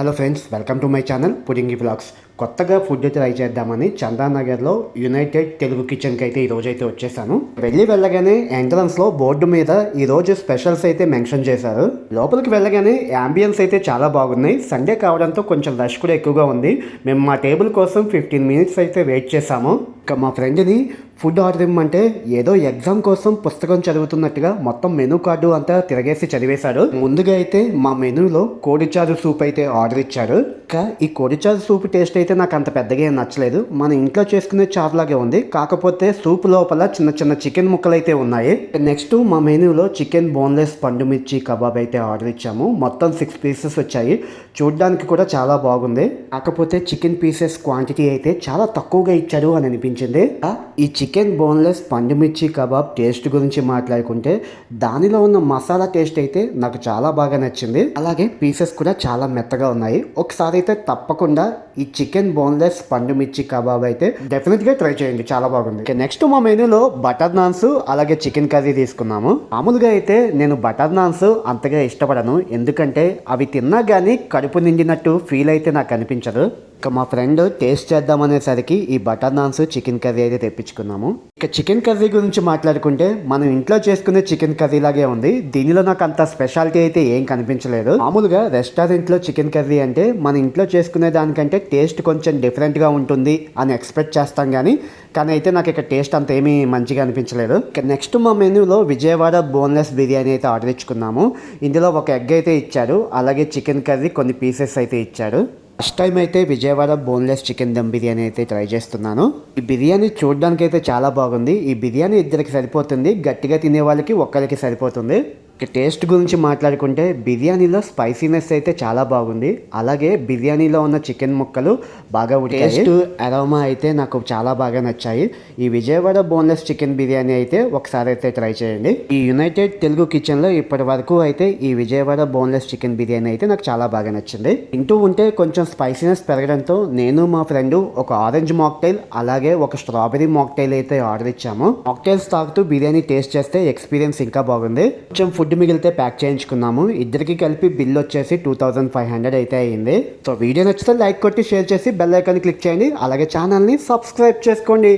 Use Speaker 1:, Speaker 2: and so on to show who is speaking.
Speaker 1: Hello friends, welcome to my channel Pudingi vlogs. కొత్తగా food try చేద్దామని చందానగర్లో యునైటెడ్ తెలుగు కిచెన్కి అయితే ఈరోజైతే వచ్చేసాను. వెళ్ళగానే ఎంట్రన్స్లో బోర్డు మీద ఈరోజు స్పెషల్స్ అయితే మెన్షన్ చేశారు. లోపలికి వెళ్ళగానే యాంబియన్స్ అయితే చాలా బాగున్నాయి. సండే కావడంతో కొంచెం రష్ కూడా ఎక్కువగా ఉంది. మేము మా టేబుల్ కోసం 15 మినిట్స్ అయితే వెయిట్ చేసాము. ఇంకా మా ఫ్రెండ్ని ఫుడ్ ఆర్డర్ ఇవ్వమంటే ఏదో ఎగ్జామ్ కోసం పుస్తకం చదువుతున్నట్టుగా మొత్తం మెనూ కార్డు అంతా తిరగేసి చదివేశాడు. ముందుగా అయితే మా మెనూలో కోడిచారు సూప్ అయితే ఆర్డర్ ఇచ్చారు. ఇంకా ఈ కోడిచారు సూప్ టేస్ట్ అయితే నాకు అంత పెద్దగా ఏం నచ్చలేదు. మన ఇంట్లో చేసుకునే చారు లాగే ఉంది, కాకపోతే సూప్ లోపల చిన్న చిన్న చికెన్ ముక్కలు అయితే ఉన్నాయి. నెక్స్ట్ మా మెనూలో చికెన్ బోన్లెస్ పండు మిర్చి కబాబ్ అయితే ఆర్డర్ ఇచ్చాము. మొత్తం 6 పీసెస్ వచ్చాయి. చూడడానికి కూడా చాలా బాగుంది, కాకపోతే చికెన్ పీసెస్ క్వాంటిటీ అయితే చాలా తక్కువగా ఇచ్చాడు అని అనిపించింది. ఈ చికెన్ బోన్లెస్ పండు మిర్చి కబాబ్ టేస్ట్ గురించి మాట్లాడుకుంటే దానిలో ఉన్న మసాలా టేస్ట్ అయితే నాకు చాలా బాగా నచ్చింది. అలాగే పీసెస్ కూడా చాలా మెత్తగా ఉన్నాయి. ఒకసారి అయితే తప్పకుండా ఈ చికెన్ బోన్లెస్ పండు మిర్చి కబాబ్ అయితే డెఫినెట్గా ట్రై చేయండి, చాలా బాగుంది. నెక్స్ట్ మా మెనూలో బటర్ నాన్స్ అలాగే చికెన్ కర్రీ తీసుకున్నాము. మామూలుగా అయితే నేను బటర్ నాన్స్ అంతగా ఇష్టపడను, ఎందుకంటే అవి తిన్నా కానీ కడుపు నిండినట్టు ఫీల్ అయితే నాకు అనిపించదు. ఇక మా ఫ్రెండ్ టేస్ట్ చేద్దామనేసరికి ఈ బటర్ నాన్స్ చికెన్ కర్రీ అయితే తెప్పించుకున్నాము. ఇక చికెన్ కర్రీ గురించి మాట్లాడుకుంటే మనం ఇంట్లో చేసుకునే చికెన్ కర్రీ లాగే ఉంది. దీనిలో నాకు అంత స్పెషాలిటీ అయితే ఏం కనిపించలేదు. మామూలుగా రెస్టారెంట్లో చికెన్ కర్రీ అంటే మన ఇంట్లో చేసుకునే దానికంటే టేస్ట్ కొంచెం డిఫరెంట్గా ఉంటుంది అని ఎక్స్పెక్ట్ చేస్తాం, కానీ అయితే నాకు ఇక్కడ టేస్ట్ అంత ఏమీ మంచిగా అనిపించలేదు. ఇక నెక్స్ట్ మా మెనూలో విజయవాడ బోన్లెస్ బిర్యానీ అయితే ఆర్డర్ ఇచ్చుకున్నాము. ఇందులో ఒక ఎగ్ అయితే ఇచ్చారు, అలాగే చికెన్ కర్రీ కొన్ని పీసెస్ అయితే ఇచ్చారు. ఫస్ట్ టైం అయితే విజయవాడ బోన్లెస్ చికెన్ దమ్ బిర్యానీ అయితే ట్రై చేస్తున్నాను. ఈ బిర్యానీ చూడడానికి అయితే చాలా బాగుంది. ఈ బిర్యానీ ఇద్దరికి సరిపోతుంది, గట్టిగా తినే వాళ్ళకి ఒక్కరికి సరిపోతుంది. టేస్ట్ గురించి మాట్లాడుకుంటే బిర్యానీలో స్పైసీనెస్ అయితే చాలా బాగుంది. అలాగే బిర్యానీలో ఉన్న చికెన్ ముక్కలు బాగా ఉడికాయి. టేస్ట్ అరోమా అయితే నాకు చాలా బాగా నచ్చాయి. ఈ విజయవాడ బోన్లెస్ చికెన్ బిర్యానీ అయితే ఒకసారి అయితే ట్రై చేయండి. ఈ యునైటెడ్ తెలుగు కిచెన్లో ఇప్పటి వరకు అయితే ఈ విజయవాడ బోన్లెస్ చికెన్ బిర్యానీ అయితే నాకు చాలా బాగా నచ్చింది. తింటూ ఉంటే కొంచెం స్పైసీనెస్ పెరగడంతో నేను మా ఫ్రెండ్ ఒక ఆరెంజ్ మాక్టైల్ అలాగే ఒక స్ట్రాబెరీ మాక్టైల్ అయితే ఆర్డర్ ఇచ్చాము. మాక్టైల్స్ తాగుతూ బిర్యానీ టేస్ట్ చేస్తే ఎక్స్పీరియన్స్ ఇంకా బాగుంది. కొంచెం ఫుడ్ మిగిలితే ప్యాక్ చేయించుకున్నాము. ఇద్దరికి కలిపి బిల్ వచ్చేసి 2500 అయితే అయింది. సో వీడియో నచ్చితే లైక్ కొట్టి షేర్ చేసి బెల్ ఐకాన్ క్లిక్ చేయండి. అలాగే ఛానల్ని సబ్స్క్రైబ్ చేసుకోండి.